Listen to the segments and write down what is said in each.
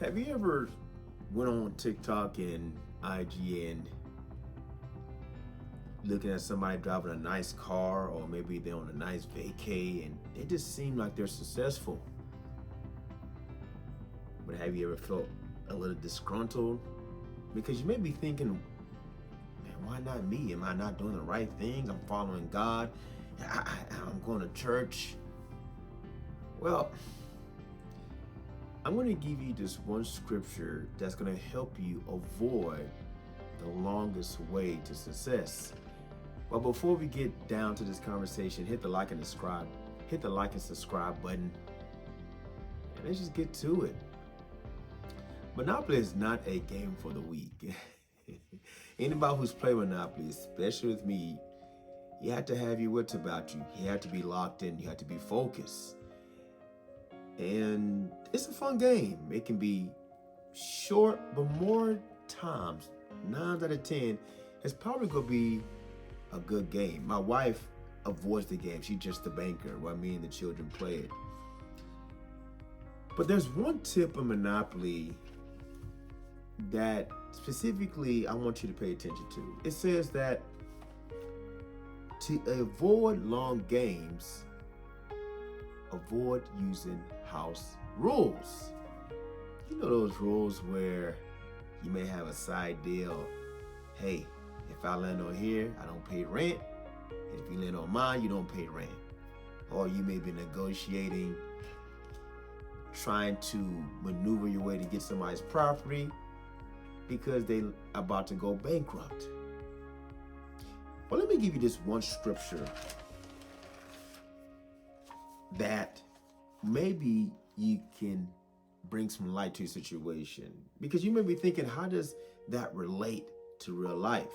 Have you ever went on TikTok and IG and looking at somebody driving a nice car, or maybe they're on a nice vacay and they just seem like they're successful? But have you ever felt a little disgruntled? Because you may be thinking, man, why not me? Am I not doing the right things? I'm following God. I'm going to church. Well, I'm going to give you this one scripture that's going to help you avoid the longest way to success. But before we get down to this conversation, hit the like and subscribe. Hit the like and subscribe button. And let's just get to it. Monopoly is not a game for the weak. Anybody who's played Monopoly, especially with me, you have to have your wits about you. You have to be locked in. You have to be focused. And it's a fun game. It can be short, but more times, 9 out of 10, it's probably going to be a good game. My wife avoids the game. She's just the banker while me and the children play it. But there's one tip of Monopoly that specifically I want you to pay attention to. It says that to avoid long games, avoid using house rules. You know those rules where you may have a side deal. Hey, if I land on here, I don't pay rent. And if you land on mine, you don't pay rent. Or you may be negotiating, trying to maneuver your way to get somebody's property because they about to go bankrupt. Well, let me give you this one scripture that maybe you can bring some light to your situation, because you may be thinking, how does that relate to real life?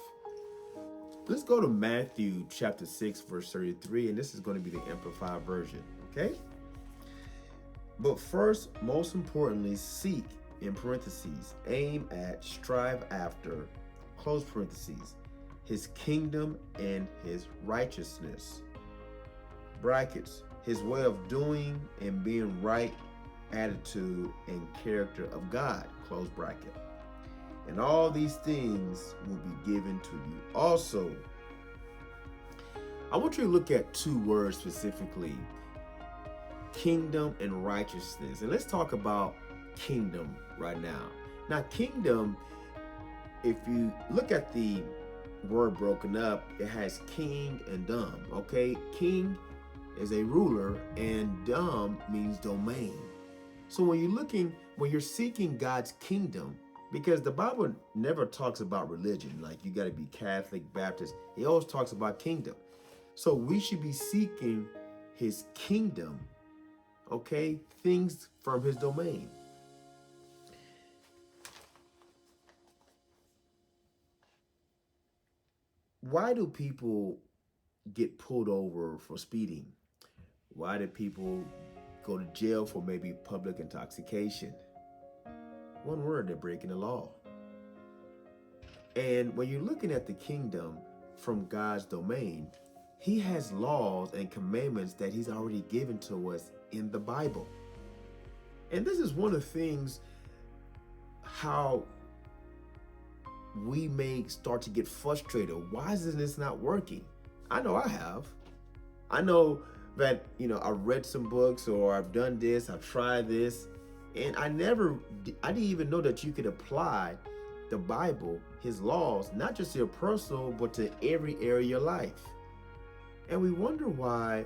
Let's go to Matthew chapter 6, verse 33, and this is going to be the Amplified version, okay? But first, most importantly, seek, in parentheses, aim at, strive after, close parentheses, his kingdom and his righteousness, brackets, his way of doing and being right, attitude and character of God, close bracket. And all these things will be given to you. Also, I want you to look at 2 words specifically, kingdom and righteousness. And let's talk about kingdom right now. Now, kingdom, if you look at the word broken up, it has king and dumb, okay? King is a ruler and dumb means domain. So when you're seeking God's kingdom, because the Bible never talks about religion, like you got to be Catholic, Baptist, it always talks about kingdom. So we should be seeking his kingdom, okay? Things from his domain. Why do people get pulled over for speeding? Why do people go to jail for maybe public intoxication? One word, they're breaking the law. And when you're looking at the kingdom from God's domain, he has laws and commandments that he's already given to us in the Bible. And this is one of the things how we may start to get frustrated. Why is this not working? I know I have. I know that, I've read some books, or I've done this, I've tried this, and I didn't even know that you could apply the Bible, his laws, not just your personal, but to every area of your life. And we wonder why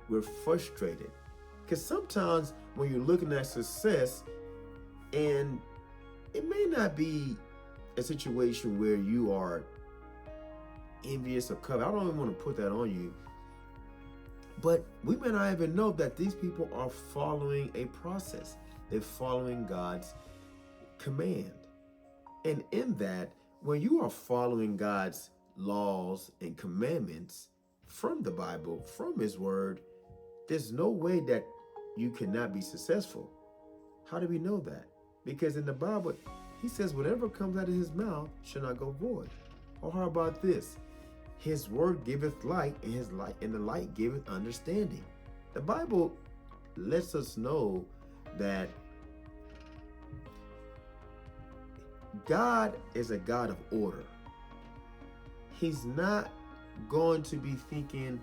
we're frustrated. Because sometimes when you're looking at success, and it may not be a situation where you are envious or coveted. I don't even want to put that on you. But we may not even know that these people are following a process. They're following God's command. And in that, when you are following God's laws and commandments from the Bible, from his word, there's no way that you cannot be successful. How do we know that? Because in the Bible, he says whatever comes out of his mouth shall not go void. Or how about this? His word giveth light, and the light giveth understanding. The Bible lets us know that God is a God of order. He's not going to be thinking,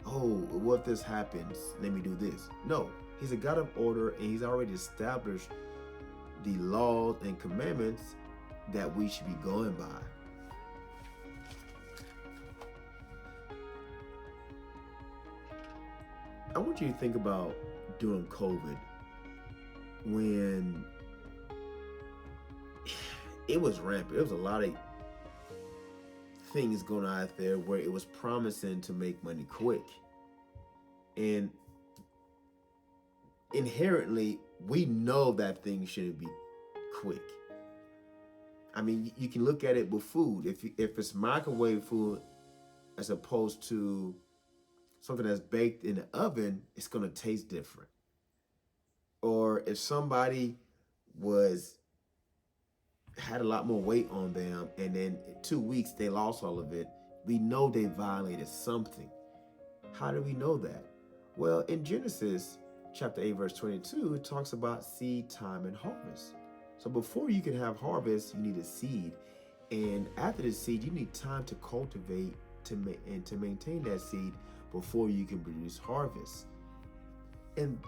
oh, what if this happens? Let me do this. No, he's a God of order, and he's already established the laws and commandments that we should be going by. I want you to think about during COVID when it was rampant. There was a lot of things going on out there where it was promising to make money quick. And inherently, we know that things shouldn't be quick. I mean, you can look at it with food. If it's microwave food as opposed to something that's baked in the oven, it's going to taste different. Or if somebody had a lot more weight on them, and then in 2 weeks they lost all of it, we know they violated something. How do we know that? Well, in Genesis chapter 8, verse 22, it talks about seed, time, and harvest. So before you can have harvest, you need a seed. And after the seed, you need time to cultivate and to maintain that seed before you can produce harvest. And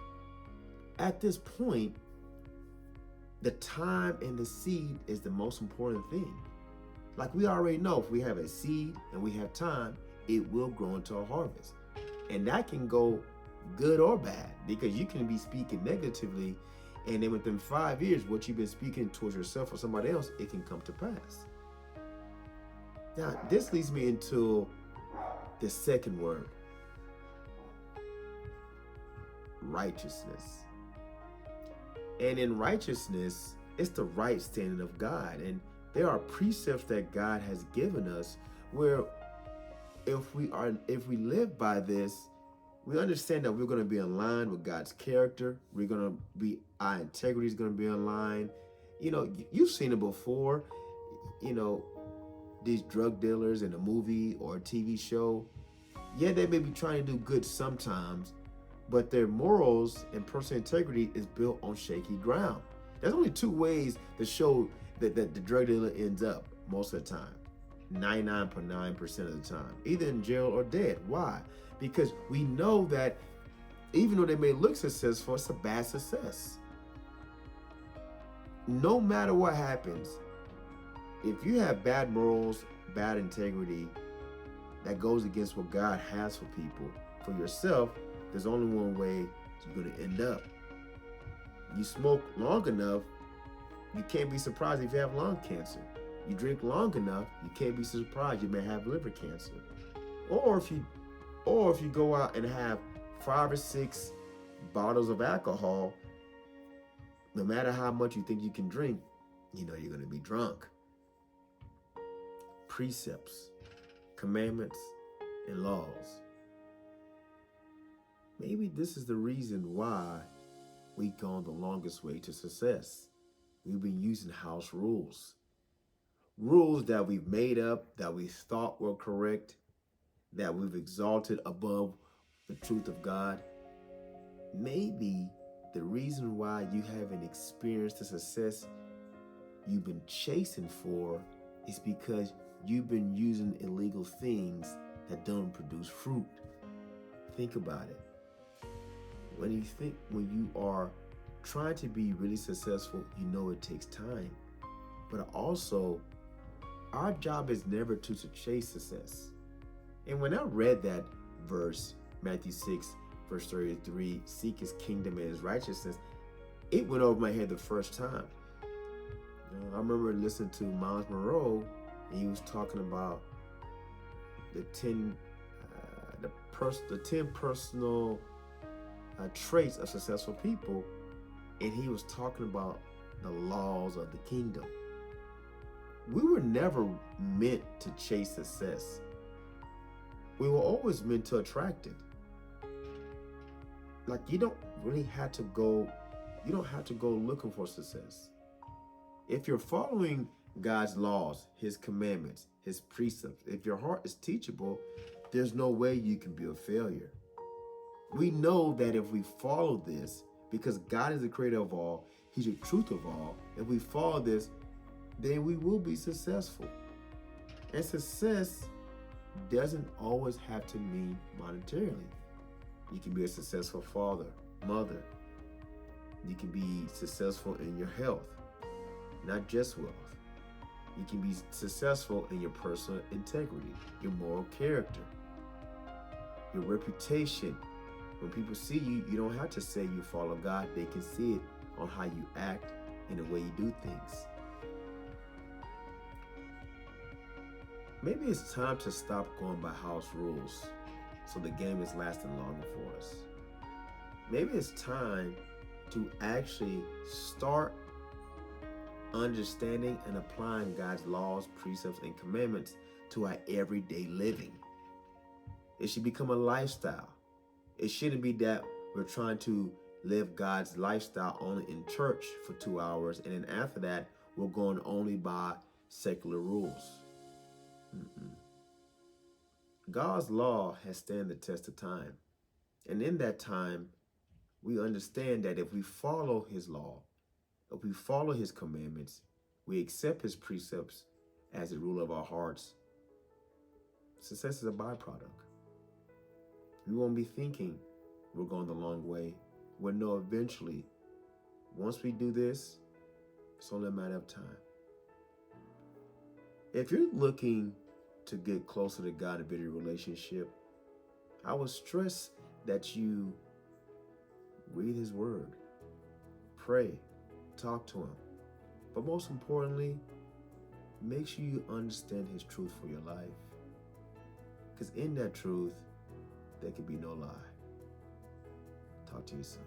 at this point, the time and the seed is the most important thing. Like we already know, if we have a seed and we have time, it will grow into a harvest. And that can go good or bad, because you can be speaking negatively, and then within 5 years, what you've been speaking towards yourself or somebody else, it can come to pass. Now, this leads me into the second word: righteousness. And in righteousness, it's the right standing of God. And there are precepts that God has given us where if we live by this, we understand that we're going to be in line with God's character. Our integrity is going to be in line. You know, you've seen it before. You know, these drug dealers in a movie or a TV show. Yeah, they may be trying to do good sometimes, but their morals and personal integrity is built on shaky ground. There's only two ways to show that the drug dealer ends up most of the time. 99.9% of the time, either in jail or dead. Why? Because we know that even though they may look successful, it's a bad success. No matter what happens, if you have bad morals, bad integrity, that goes against what God has for people, for yourself, there's only one way you're going to end up. You smoke long enough, you can't be surprised if you have lung cancer. You drink long enough, you can't be surprised you may have liver cancer. Or if you go out and have 5 or 6 bottles of alcohol, no matter how much you think you can drink, you know you're going to be drunk. Precepts, commandments, and laws. Maybe this is the reason why we've gone the longest way to success. We've been using house rules. Rules that we've made up, that we thought were correct, that we've exalted above the truth of God. Maybe the reason why you haven't experienced the success you've been chasing for is because you've been using illegal things that don't produce fruit. Think about it. When you are trying to be really successful, you know it takes time. But also, our job is never to chase success. And when I read that verse, Matthew 6, verse 33, seek his kingdom and his righteousness, it went over my head the first time. I remember listening to Miles Monroe, and he was talking about the 10 personal traits of successful people, and he was talking about the laws of the kingdom. We were never meant to chase success. We were always meant to attract it. Like you don't have to go looking for success. If you're following God's laws, his commandments, his precepts, if your heart is teachable, there's no way you can be a failure. We know that if we follow this, because God is the creator of all, he's the truth of all, if we follow this, then we will be successful. And success doesn't always have to mean monetarily. You can be a successful father, mother. You can be successful in your health, not just wealth. You can be successful in your personal integrity, your moral character, your reputation. When people see you, you don't have to say you follow God. They can see it on how you act and the way you do things. Maybe it's time to stop going by house rules so the game is lasting longer for us. Maybe it's time to actually start understanding and applying God's laws, precepts, and commandments to our everyday living. It should become a lifestyle. It shouldn't be that we're trying to live God's lifestyle only in church for 2 hours, and then after that, we're going only by secular rules. God's law has stand the test of time. And in that time, we understand that if we follow his law, if we follow his commandments, we accept his precepts as the rule of our hearts, success is a byproduct. We won't be thinking we're going the long way. We'll know eventually, once we do this, it's only a matter of time. If you're looking to get closer to God and build a relationship, I would stress that you read his word, pray, talk to him. But most importantly, make sure you understand his truth for your life. Because in that truth, there can be no lie. Talk to you soon.